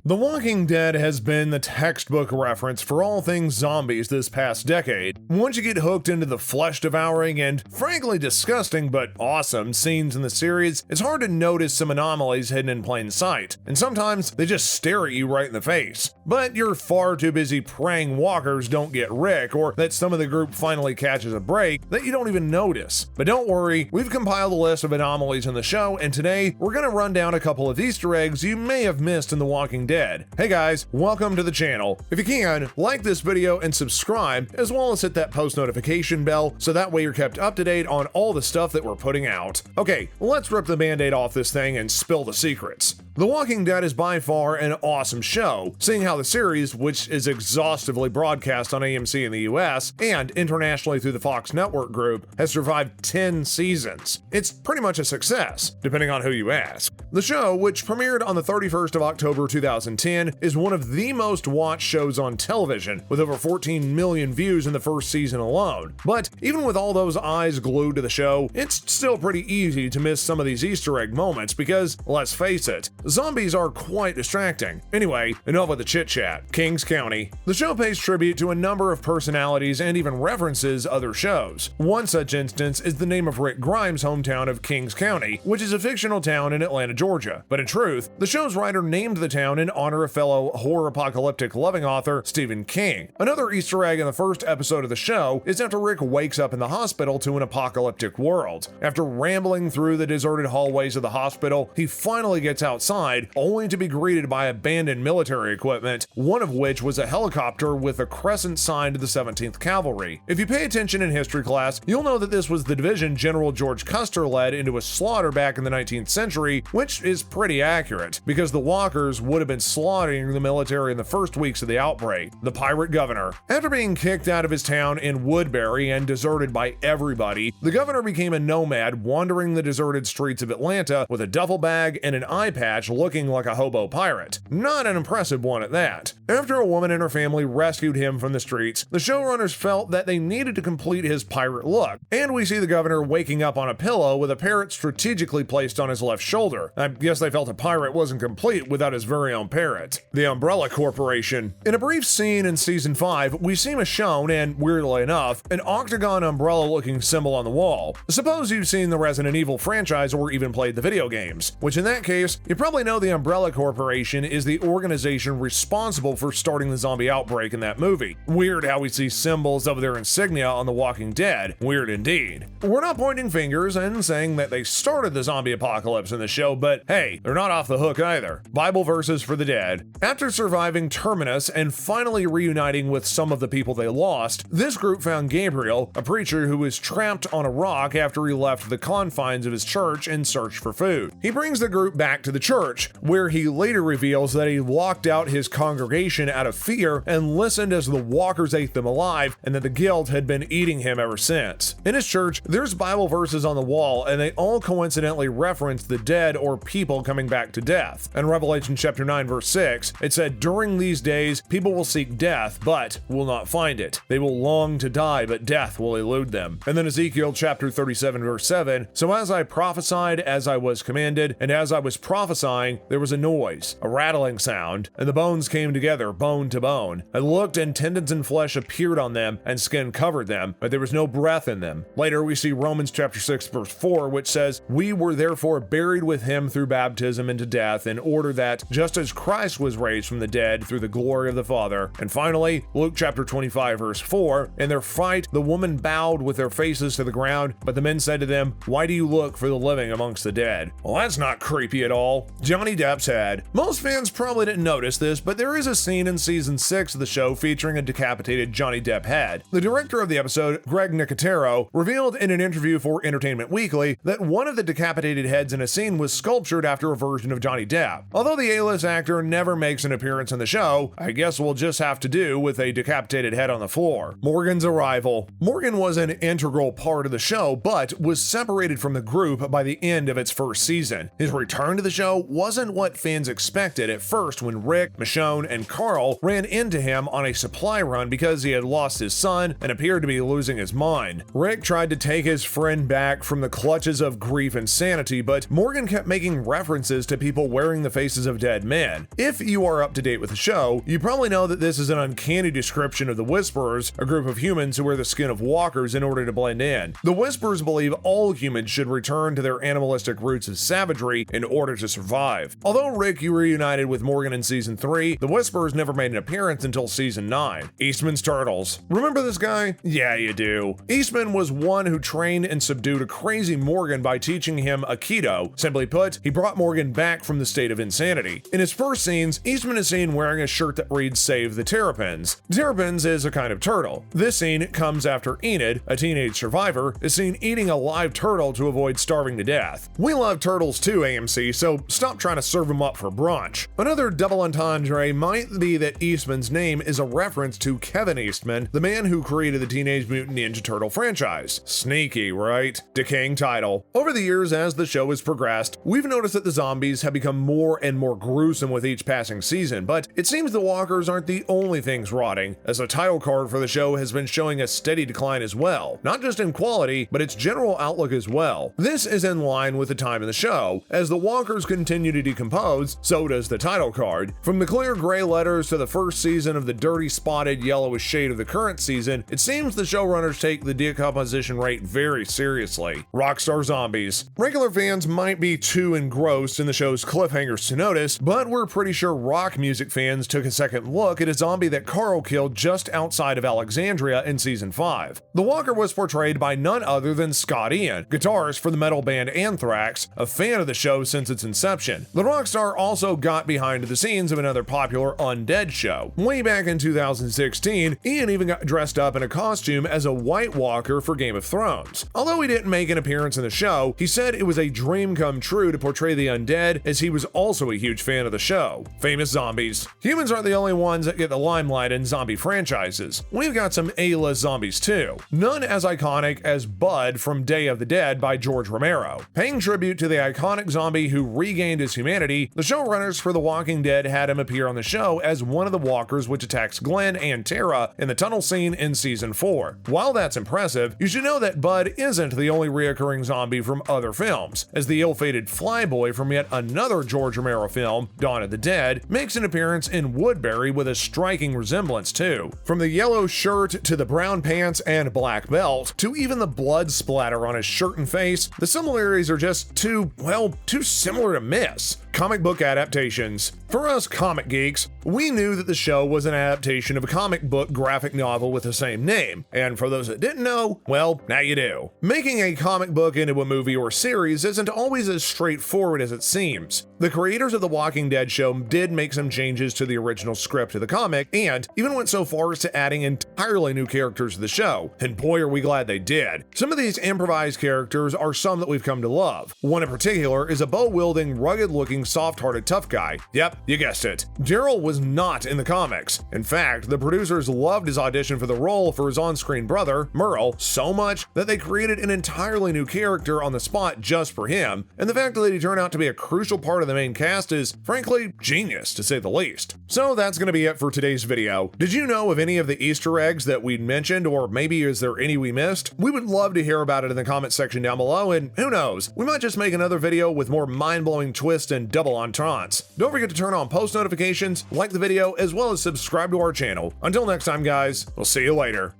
The Walking Dead has been the textbook reference for all things zombies this past decade. Once you get hooked into the flesh-devouring and frankly disgusting but awesome scenes in the series, it's hard to notice some anomalies hidden in plain sight, and sometimes they just stare at you right in the face. But you're far too busy praying walkers don't get Rick, or that some of the group finally catches a break, that you don't even notice. But don't worry, we've compiled a list of anomalies in the show, and today we're gonna run down a couple of Easter eggs you may have missed in The Walking Dead. Hey guys, welcome to the channel. If you can, like this video and subscribe, as well as hit that post notification bell so that way you're kept up to date on all the stuff that we're putting out. Okay, let's rip the band-aid off this thing and spill the secrets. The Walking Dead is by far an awesome show, seeing how the series, which is exhaustively broadcast on AMC in the US and internationally through the Fox Network Group, has survived 10 seasons. It's pretty much a success, depending on who you ask. The show, which premiered on the 31st of October 2010, is one of the most watched shows on television, with over 14 million views in the first season alone. But even with all those eyes glued to the show, it's still pretty easy to miss some of these Easter egg moments because, let's face it, zombies are quite distracting. Anyway, enough with the chit-chat. Kings County. The show pays tribute to a number of personalities and even references other shows. One such instance is the name of Rick Grimes' hometown of Kings County, which is a fictional town in Atlanta, Georgia. But in truth, the show's writer named the town in honor of fellow horror-apocalyptic loving author Stephen King. Another Easter egg in the first episode of the show is after Rick wakes up in the hospital to an apocalyptic world. After rambling through the deserted hallways of the hospital, he finally gets outside, only to be greeted by abandoned military equipment, one of which was a helicopter with a crescent sign to the 17th Cavalry. If you pay attention in history class, you'll know that this was the division General George Custer led into a slaughter back in the 19th century, which is pretty accurate, because the walkers would have been slaughtering the military in the first weeks of the outbreak. The pirate governor. After being kicked out of his town in Woodbury and deserted by everybody, the governor became a nomad wandering the deserted streets of Atlanta with a duffel bag and an eye patch looking like a hobo pirate. Not an impressive one at that. After a woman and her family rescued him from the streets, the showrunners felt that they needed to complete his pirate look, and we see the governor waking up on a pillow with a parrot strategically placed on his left shoulder. I guess they felt a pirate wasn't complete without his very own parrot. The Umbrella Corporation. In a brief scene in season 5, we see Michonne and, weirdly enough, an octagon umbrella-looking symbol on the wall. Suppose you've seen the Resident Evil franchise or even played the video games, which in that case, you probably know the Umbrella Corporation is the organization responsible for starting the zombie outbreak in that movie. Weird how we see symbols of their insignia on The Walking Dead. Weird indeed. We're not pointing fingers and saying that they started the zombie apocalypse in the show, but hey, they're not off the hook either. Bible verses for the dead. After surviving Terminus and finally reuniting with some of the people they lost, this group found Gabriel, a preacher who was trapped on a rock after he left the confines of his church in search for food. He brings the group back to the church, where he later reveals that he locked out his congregation out of fear and listened as the walkers ate them alive, and that the guild had been eating him ever since. In his church, there's Bible verses on the wall, and they all coincidentally reference the dead or people coming back to death. In Revelation chapter 9 verse 6, it said, "During these days people will seek death, but will not find it. They will long to die, but death will elude them." And then Ezekiel chapter 37 verse 7, "So as I prophesied as I was commanded, and as I was prophesying, there was a noise, a rattling sound, and the bones came together, bone to bone. I looked, and tendons and flesh appeared on them, and skin covered them, but there was no breath in them." Later we see Romans chapter 6 verse 4, which says, "We were therefore buried with him through baptism into death, in order that, just as Christ was raised from the dead through the glory of the Father." And finally, Luke chapter 25 verse 4, "In their fright the woman bowed with their faces to the ground, but the men said to them, 'Why do you look for the living amongst the dead?'" Well, that's not creepy at all. Johnny Depp's head. Most fans probably didn't notice this, but there is a scene in season 6 of the show featuring a decapitated Johnny Depp head. The director of the episode, Greg Nicotero, revealed in an interview for Entertainment Weekly that one of the decapitated heads in a scene was sculptured after a version of Johnny Depp. Although the A-list actor never makes an appearance in the show, I guess we'll just have to do with a decapitated head on the floor. Morgan's arrival. Morgan was an integral part of the show, but was separated from the group by the end of its first season. His return to the show wasn't what fans expected at first when Rick, Michonne, and Carl ran into him on a supply run because he had lost his son and appeared to be losing his mind. Rick tried to take his friend back from the clutches of grief and sanity, but Morgan kept making references to people wearing the faces of dead men. If you are up to date with the show, you probably know that this is an uncanny description of the Whisperers, a group of humans who wear the skin of walkers in order to blend in. The Whisperers believe all humans should return to their animalistic roots of savagery in order to survive. Although Rick reunited with Morgan in season 3, the Whisperers never made an appearance until season 9. Eastman's Turtles. Remember this guy? Yeah, you do. Eastman was one who trained and subdued a crazy Morgan by teaching him Aikido. Simply put, he brought Morgan back from the state of insanity. In his first scenes, Eastman is seen wearing a shirt that reads "Save the Terrapins." Terrapins is a kind of turtle. This scene comes after Enid, a teenage survivor, is seen eating a live turtle to avoid starving to death. We love turtles too, AMC, so stop trying to serve them up for brunch. Another double entendre might be that Eastman's name is a reference to Kevin Eastman, the man who created the Teenage Mutant Ninja Turtle franchise. Sneaky, right? Decaying title. Over the years, as the show has progressed, we've noticed that the zombies have become more and more gruesome with each passing season, but it seems the walkers aren't the only things rotting, as the title card for the show has been showing a steady decline as well, not just in quality, but its general outlook as well. This is in line with the time of the show. As the walkers continue to decompose, so does the title card. From the clear gray letters to the first season of the dirty spotted yellowish shade of the current season, it seems the showrunners take the decomposition rate very seriously. Rockstar Zombies. Regular fans might be too engrossed in the show's cliffhangers to notice, but we're pretty sure rock music fans took a second look at a zombie that Carl killed just outside of Alexandria in season 5. The walker was portrayed by none other than Scott Ian, guitarist for the metal band Anthrax, a fan of the show since its inception. The rock star also got behind the scenes of another popular undead show. Way back in 2016, Ian even got dressed up in a costume as a White Walker for Game of Thrones. Although he didn't make an appearance in the show, he said it was a dream come true to portray the undead, as he was also a huge fan of the show. Famous zombies. Humans aren't the only ones that get the limelight in zombie franchises. We've got some A-list zombies too. None as iconic as Bud from Day of the Dead by George Romero. Paying tribute to the iconic zombie who regained his humanity, the showrunners for The Walking Dead had him appear on the show as one of the walkers which attacks Glenn and Tara in the tunnel scene in season 4. While that's impressive, you should know that Bud isn't the only reoccurring zombie from other films, as the ill-fated Flyboy from yet another George Romero film, Dawn of the Dead, makes an appearance in Woodbury with a striking resemblance too. From the yellow shirt to the brown pants and black belt, to even the blood splatter on his shirt and face, the similarities are just too similar to miss. Comic book adaptations. For us comic geeks, we knew that the show was an adaptation of a comic book graphic novel with the same name, and for those that didn't know, well, now you do. Making a comic book into a movie or series isn't always as straightforward as it seems. The creators of The Walking Dead show did make some changes to the original script of the comic, and even went so far as to adding entirely new characters to the show, and boy are we glad they did. Some of these improvised characters are some that we've come to love. One in particular is a bow-wielding, rugged-looking, soft-hearted tough guy. Yep, you guessed it. Daryl was not in the comics. In fact, the producers loved his audition for the role for his on-screen brother, Merle, so much that they created an entirely new character on the spot just for him, and the fact that he turned out to be a crucial part of the main cast is, frankly, genius to say the least. So that's gonna be it for today's video. Did you know of any of the Easter eggs that we'd mentioned, or maybe is there any we missed? We would love to hear about it in the comment section down below, and who knows, we might just make another video with more mind-blowing twists and double entendres. Don't forget to turn on post notifications, like the video, as well as subscribe to our channel. Until next time, guys, we'll see you later.